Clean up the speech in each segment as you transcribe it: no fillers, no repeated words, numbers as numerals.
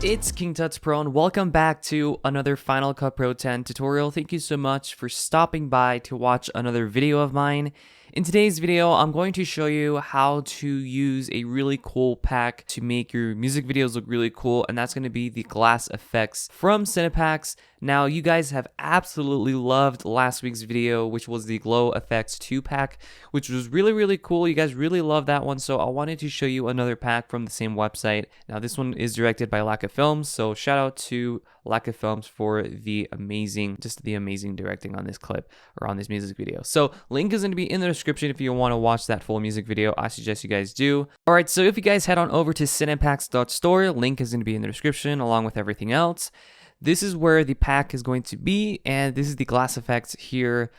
It's King Tuts Pro and welcome back to another Final Cut Pro 10 tutorial. Thank you so much for stopping by to watch another video of mine. In today's video, I'm going to show you how to use a really cool pack to make your music videos look really cool, and that's going to be the glass effects from Cinepacks. Now, you guys have absolutely loved last week's video, which was the Glow Effects 2 pack, which was really cool. You guys really loved that one, so I wanted to show you another pack from the same website. Now, this one is directed by Lack of Films, so shout out to Lack of Films for the amazing directing on this clip or on this music video. So link is going to be in the description if you want to watch that full music video. I suggest you guys do. All right, so if you guys head on over to cinepacks.store, link is going to be in the description along with everything else. This is where the pack is going to be, and this is the glass effects here,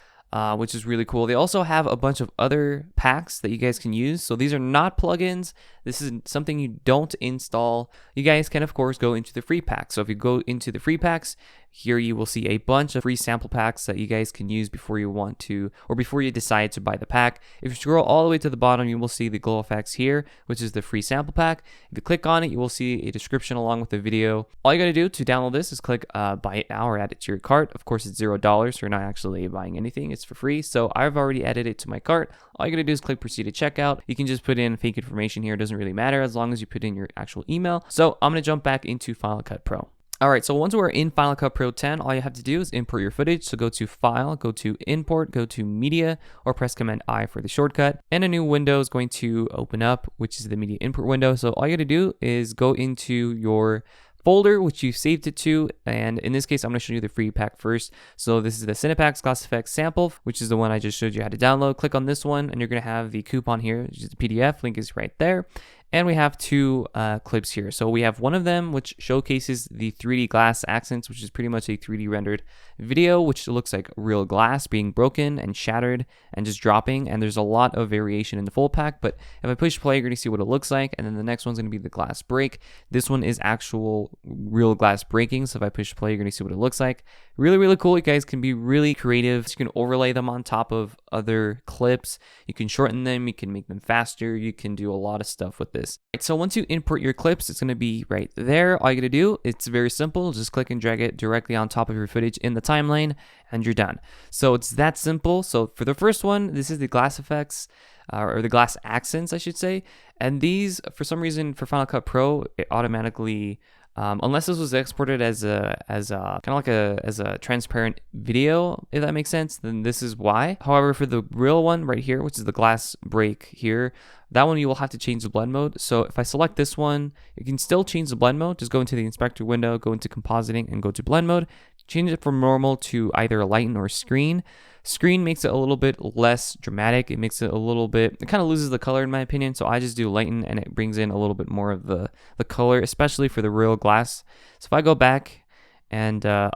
which is really cool. They also have a bunch of other packs that you guys can use. So these are not plugins. This is something you don't install. You guys can, of course, go into the free pack. So if you go into the free packs, here you will see a bunch of free sample packs that you guys can use before you want to, or before you decide to buy the pack. If you scroll all the way to the bottom, you will see the Glow Effects here, which is the free sample pack. If you click on it, you will see a description along with the video. All you gotta do to download this is click buy it now or add it to your cart. Of course, it's $0, so you're not actually buying anything. It's for free. So I've already added it to my cart. All you gotta do is click proceed to checkout. You can just put in fake information here. It doesn't really matter as long as you put in your actual email. So I'm gonna jump back into Final Cut Pro. All right, so once we're in Final Cut Pro 10, all you have to do is import your footage. So go to File, go to Import, go to Media, or press Command I for the shortcut. And a new window is going to open up, which is the Media Import window. So all you got to do is go into your folder which you saved it to, and in this case I'm going to show you the free pack first. So this is the Cinepacks Glass Effects sample, which is the one I just showed you how to download. Click on this one and you're going to have the coupon here, which is the PDF. Link is right there. And we have two clips here. So we have one of them which showcases the 3D glass accents, which is pretty much a 3D rendered video, which looks like real glass being broken and shattered and just dropping. And there's a lot of variation in the full pack, but if I push play, you're going to see what it looks like. And then the next one's going to be the glass break. This one is actual real glass breaking. So if I push play, you're going to see what it looks like. Really cool. You guys can be really creative. You can overlay them on top of other clips. You can shorten them. You can make them faster. You can do a lot of stuff with this. Right, so once you import your clips, it's going to be right there. All you got to do, it's very simple. Just click and drag it directly on top of your footage in the timeline and you're done. So it's that simple. So for the first one, this is the glass effects or the glass accents, I should say. And these, for some reason, for Final Cut Pro, it automatically unless this was exported as a transparent video, if that makes sense, then this is why. However, for the real one right here, which is the glass break here, that one you will have to change the blend mode. So if I select this one, you can still change the blend mode. Just go into the inspector window, go into compositing and go to blend mode. Change it from normal to either lighten or screen. Screen makes it a little bit less dramatic. It makes it a little bit, it kind of loses the color in my opinion. So I just do lighten and it brings in a little bit more of the color, especially for the real glass. So if I go back and I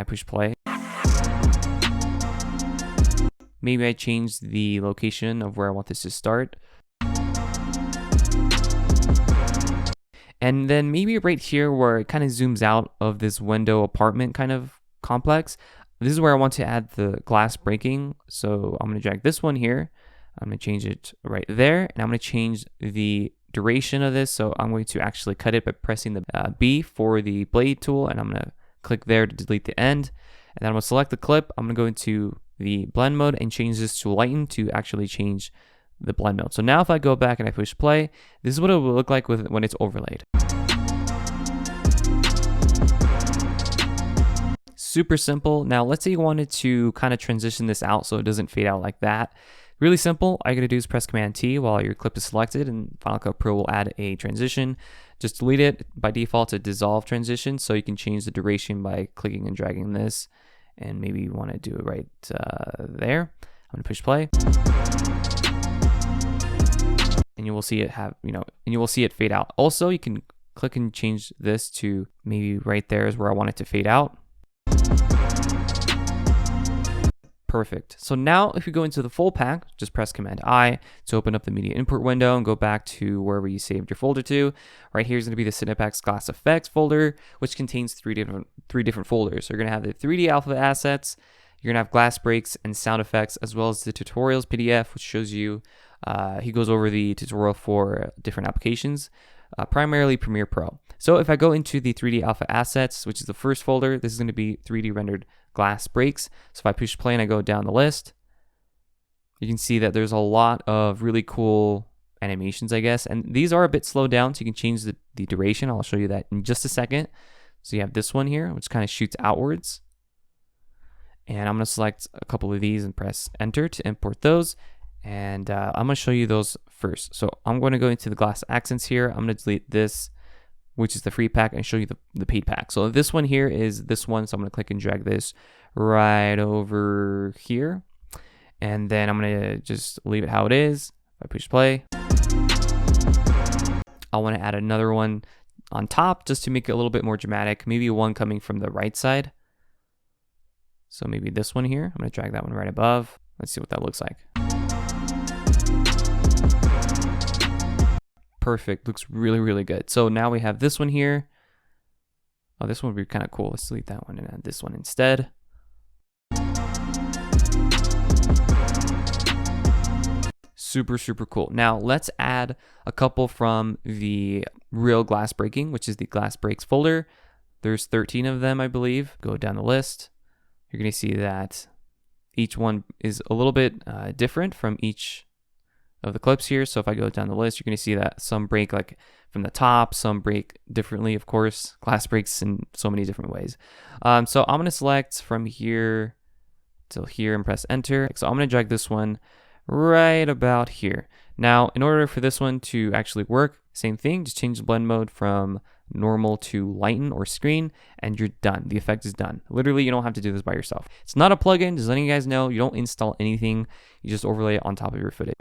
push play, maybe I change the location of where I want this to start. And then maybe right here where it kind of zooms out of this window apartment kind of complex, this is where I want to add the glass breaking. So I'm going to drag this one here. I'm going to change it right there. And I'm going to change the duration of this. So I'm going to actually cut it by pressing the B for the blade tool. And I'm going to click there to delete the end. And then I'm going to select the clip. I'm going to go into the blend mode and change this to lighten to actually change the blend mode. So now if I go back and I push play, this is what it will look like when it's overlaid. Super simple. Now let's say you wanted to kind of transition this out so it doesn't fade out like that. Really simple. All you gotta do is press Command T while your clip is selected, and Final Cut Pro will add a transition. Just delete it. By default, it's a dissolve transition, so you can change the duration by clicking and dragging this, and maybe you want to do it right there. I'm gonna push play. And you will see it fade out. Also, you can click and change this to maybe right there is where I want it to fade out. Perfect. So now if you go into the full pack, just press Command I to open up the media input window and go back to wherever you saved your folder to. Right here is going to be the Cinepacks Glass Effects folder, which contains three different folders. So you're going to have the 3D alpha assets, you're going to have glass breaks and sound effects, as well as the tutorials PDF, which shows you, he goes over the tutorial for different applications. primarily Premiere Pro. So if I go into the 3D Alpha Assets, which is the first folder, this is going to be 3D rendered glass breaks. So if I push play and I go down the list, you can see that there's a lot of really cool animations, I guess. And these are a bit slowed down, so you can change the duration. I'll show you that in just a second. So you have this one here, which kind of shoots outwards. And I'm going to select a couple of these and press enter to import those. And I'm going to show you those first. So I'm going to go into the glass accents here. I'm going to delete this, which is the free pack, and show you the paid pack. So this one here is this one. So I'm going to click and drag this right over here. And then I'm going to just leave it how it is. If I push play, I want to add another one on top just to make it a little bit more dramatic. Maybe one coming from the right side. So maybe this one here. I'm going to drag that one right above. Let's see what that looks like. Perfect. Looks really, really good. So now we have this one here. Oh, this one would be kind of cool. Let's delete that one and add this one instead. Super, super cool. Now let's add a couple from the real glass breaking, which is the glass breaks folder. There's 13 of them, I believe. Go down the list. You're going to see that each one is a little bit different from each of the clips here. So if I go down the list, you're going to see that some break like from the top, some break differently, of course. Glass breaks in so many different ways. So I'm going to select from here till here and press enter. So I'm going to drag this one right about here. Now, in order for this one to actually work, same thing, just change the blend mode from normal to lighten or screen, and you're done. The effect is done. Literally, you don't have to do this by yourself. It's not a plugin, just letting you guys know. You don't install anything. You just overlay it on top of your footage.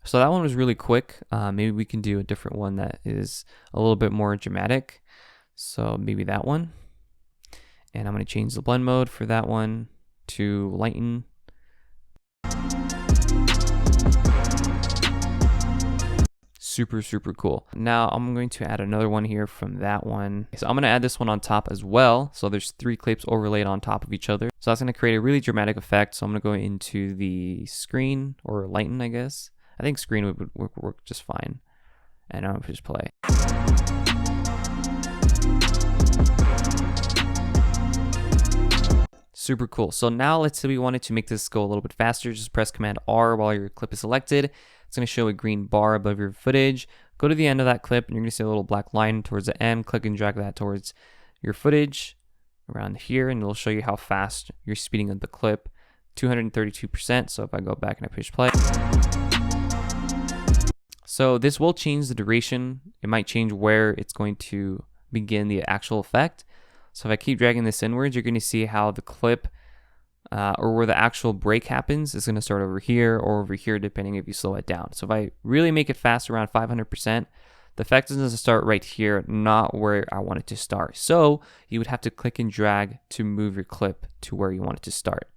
So that one was really quick. Maybe we can do a different one that is a little bit more dramatic. So maybe that one. And I'm going to change the blend mode for that one to lighten. Super, super cool. Now I'm going to add another one here from that one. So I'm going to add this one on top as well. So there's 3 clips overlaid on top of each other. So that's going to create a really dramatic effect. So I'm going to go into the screen or lighten, I guess. I think screen would work just fine. And I'm going to just play. Super cool. So now let's say we wanted to make this go a little bit faster. Just press Command R while your clip is selected. It's going to show a green bar above your footage. Go to the end of that clip and you're going to see a little black line towards the end. Click and drag that towards your footage around here, and it'll show you how fast you're speeding up the clip. 232%. So if I go back and I push play. So this will change the duration. It might change where it's going to begin the actual effect. So if I keep dragging this inwards, you're going to see how the clip or where the actual break happens is going to start over here or over here, depending if you slow it down. So if I really make it fast, around 500%, the effect is going to start right here, not where I want it to start. So you would have to click and drag to move your clip to where you want it to start.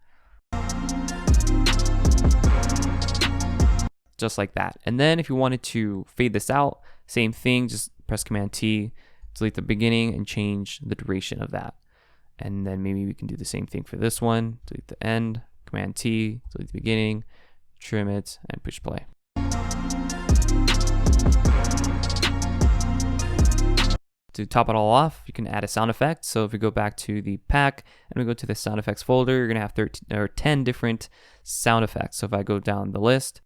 Just like that. And then if you wanted to fade this out, same thing, just press Command T, delete the beginning, and change the duration of that. And then maybe we can do the same thing for this one. Delete the end, Command T, delete the beginning, trim it, and push play. To top it all off, you can add a sound effect. So if we go back to the pack and we go to the sound effects folder, you're going to have 10 different sound effects. So if I go down the list,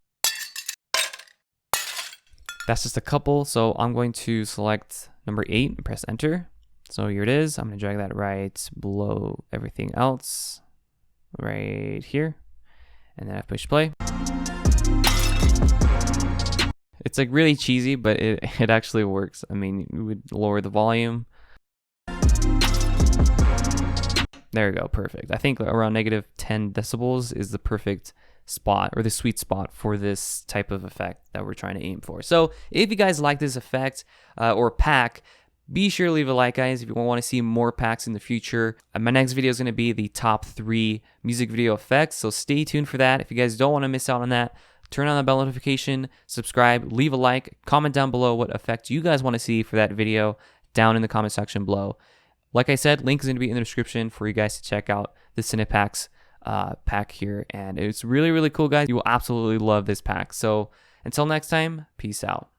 that's just a couple. So I'm going to select number 8 and press enter. So here it is. I'm going to drag that right below everything else right here. And then I push play. It's like really cheesy, but it actually works. I mean, you would lower the volume. There we go. Perfect. I think around negative 10 decibels is the perfect spot or the sweet spot for this type of effect that we're trying to aim for. So if you guys like this effect or pack, be sure to leave a like, guys, if you want to see more packs in the future. My next video is going to be the top 3 music video effects, so stay tuned for that. If you guys don't want to miss out on that, turn on the bell notification, subscribe, leave a like, comment down below what effect you guys want to see for that video down in the comment section below. Like I said, link is going to be in the description for you guys to check out the Cinepacks pack here, and it's really, really cool, guys. You will absolutely love this pack. So Until next time, peace out.